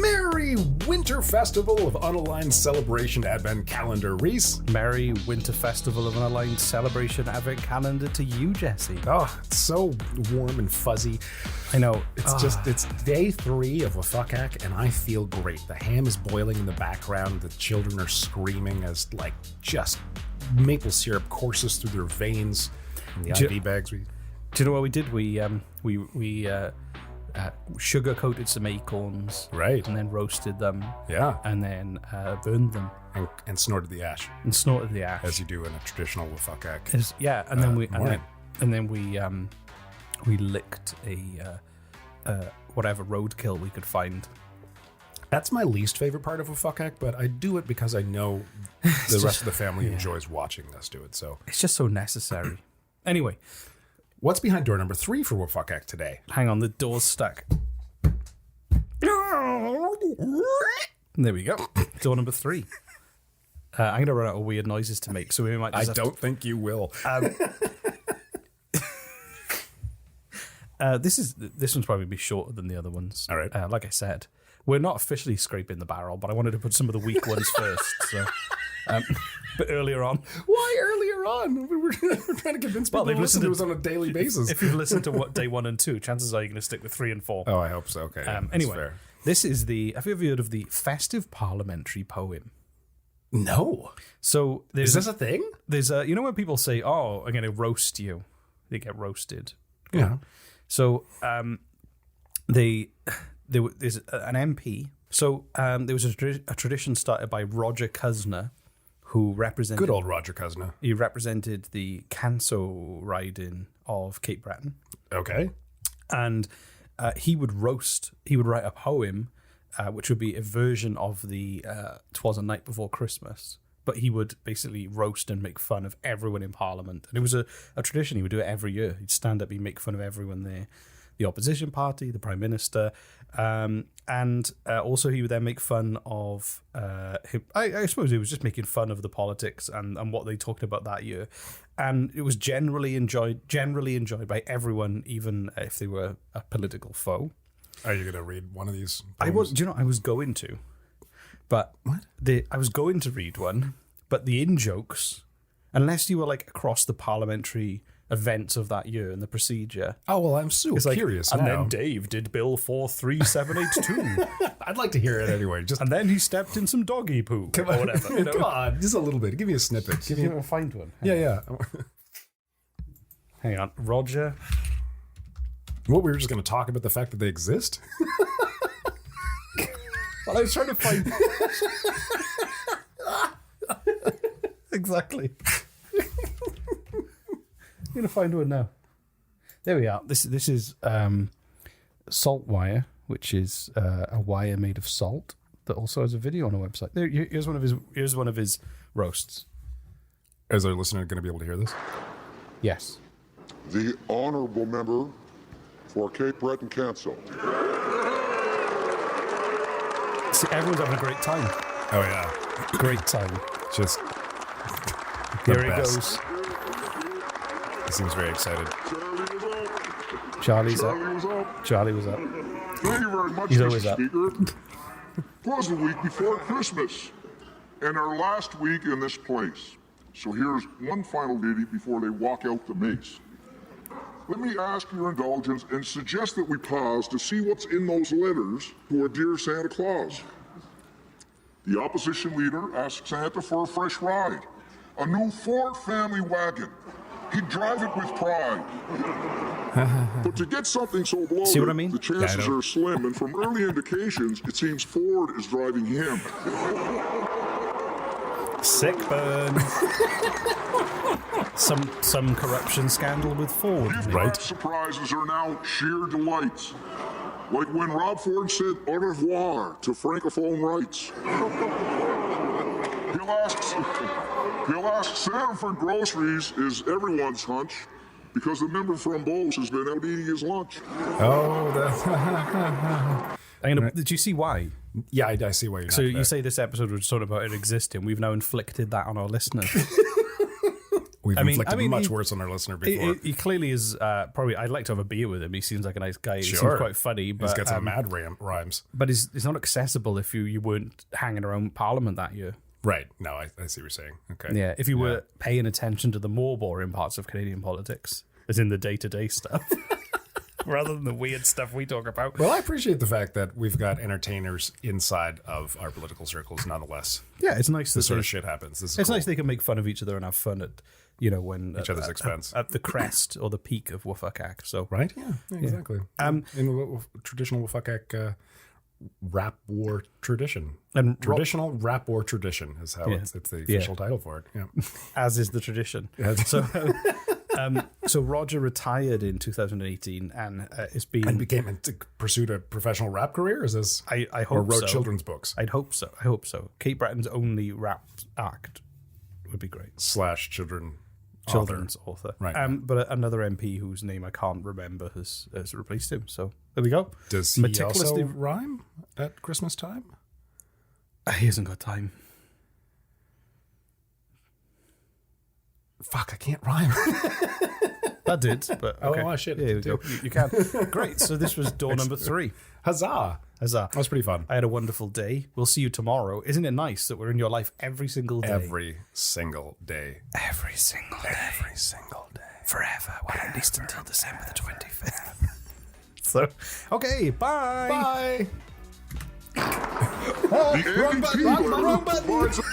Merry Winter Festival of Unaligned Celebration Advent Calendar, Rhys. Merry Winter Festival of Unaligned Celebration Advent Calendar to you, Jesse. Oh, it's so warm and fuzzy. I know. It's day 3 of WFUCAC, and I feel great. The ham is boiling in the background. The children are screaming as, just maple syrup courses through their veins. And the IV bags. Do you know what we did? We sugar coated some acorns, right, and then roasted them, and then burned them and snorted the ash, as you do in a traditional WFUCAC. And then we licked a whatever roadkill we could find. That's my least favorite part of WFUCAC, but I do it because I know the rest of the family enjoys watching us do it. So it's just so necessary. Anyway. What's behind door number 3 for WFUCAC today? Hang on, the door's stuck. There we go. Door number 3. I'm going to run out of weird noises to make, so we might just don't think you will. This one's probably be shorter than the other ones. All right. Like I said, we're not officially scraping the barrel, but I wanted to put some of the weak ones first. So, but earlier on. Why earlier on? We're trying to convince people to listen to us on a daily basis. If you've listened to day 1 and 2, chances are you're going to stick with 3 and 4. Oh, I hope so. Okay. Anyway, fair. This is have you ever heard of the festive parliamentary poem? No. So is this a thing? There's you know when people say, "Oh, I'm going to roast you," they get roasted. Yeah. So there's an MP. So there was a tradition started by Roger Cuzner, who represented... Good old Roger Cuzner. He represented the Canso riding of Cape Breton. Okay. And he would write a poem, which would be a version of the 'Twas a Night Before Christmas. But he would basically roast and make fun of everyone in Parliament. And it was a tradition. He would do it every year. He'd stand up, he'd make fun of everyone there. The opposition party, the Prime Minister, and also he would then make fun of him. I suppose he was just making fun of the politics and what they talked about that year. And it was generally enjoyed by everyone, even if they were a political foe. Are you going to read one of these poems? I was going to. But what? I was going to read one, but the in-jokes, unless you were across the parliamentary events of that year and the procedure. Oh, well, I'm so curious now. And then Dave did Bill 43782. I'd like to hear it anyway. And then he stepped in some doggy poo or whatever. Come on, just a little bit. Give me a snippet. Give me find one. Yeah. Hang on. Roger. What, we were just going to talk about the fact that they exist? Well, I was trying to find... Exactly. I'm going to find one now. There we are. This is salt wire, which is a wire made of salt that also has a video on a website. There, here's one of his roasts. Is our listener going to be able to hear this? Yes. The honourable member for Cape Breton Council. See, everyone's having a great time. Oh yeah, great time. Just here he goes. He seems very excited. Charlie was up. Thank you very much, Mr. Speaker. It was the week before Christmas, and our last week in this place. So here's one final ditty before they walk out the mace. Let me ask your indulgence and suggest that we pause to see what's in those letters to our dear Santa Claus. The opposition leader asked Santa for a fresh ride, a new Ford family wagon. He'd drive it with pride. But to get something so bloated, see what I mean? The chances are slim, and from early indications, it seems Ford is driving him. Sick burn. Some corruption scandal with Ford, right? Surprises are now sheer delights. Like when Rob Ford said au revoir to Francophone rights. He'll ask Santa for groceries is everyone's hunch, because the member from Beauce has been out eating his lunch. Oh, that's... Did you see why? Yeah, I see why you're you say this episode was sort of about it existing. We've now inflicted that on our listeners. We've inflicted much worse on our listener before. He clearly is probably. I'd like to have a beer with him. He seems like a nice guy. He seems quite funny. But, he's got some mad rhymes. But he's not accessible if you weren't hanging around Parliament that year. Right. No, I see what you're saying. Okay. Yeah, if you were paying attention to the more boring parts of Canadian politics, as in the day-to-day stuff, rather than the weird stuff we talk about. Well, I appreciate the fact that we've got entertainers inside of our political circles, nonetheless. Yeah, it's nice. This sort of shit happens. It's cool. Nice they can make fun of each other and have fun at, when each other's expense at the crest or the peak of WFUCAC. So right, yeah exactly. In the traditional WFUCAC rap war tradition, and traditional rap war tradition is how it's the official title for it. Yeah, as is the tradition. So. So Roger retired in 2018 and pursued a professional rap career. Is this? I hope or wrote so. Children's books. I hope so. Kate Breton's only rap act would be great. / children's author. Right. But another MP whose name I can't remember has replaced him. So there we go. Does he also rhyme at Christmas time? He hasn't got time. Fuck, I can't rhyme. That did, but okay. Oh, shit. Yeah, you can. Great. So this was door number 3. Huzzah. Huzzah. That was pretty fun. I had a wonderful day. We'll see you tomorrow. Isn't it nice that we're in your life every single day? Every single day. Every single day. Every single day. Forever. Well, at least until December the 25th. So, okay, bye. Bye. The Andy T. wrong button.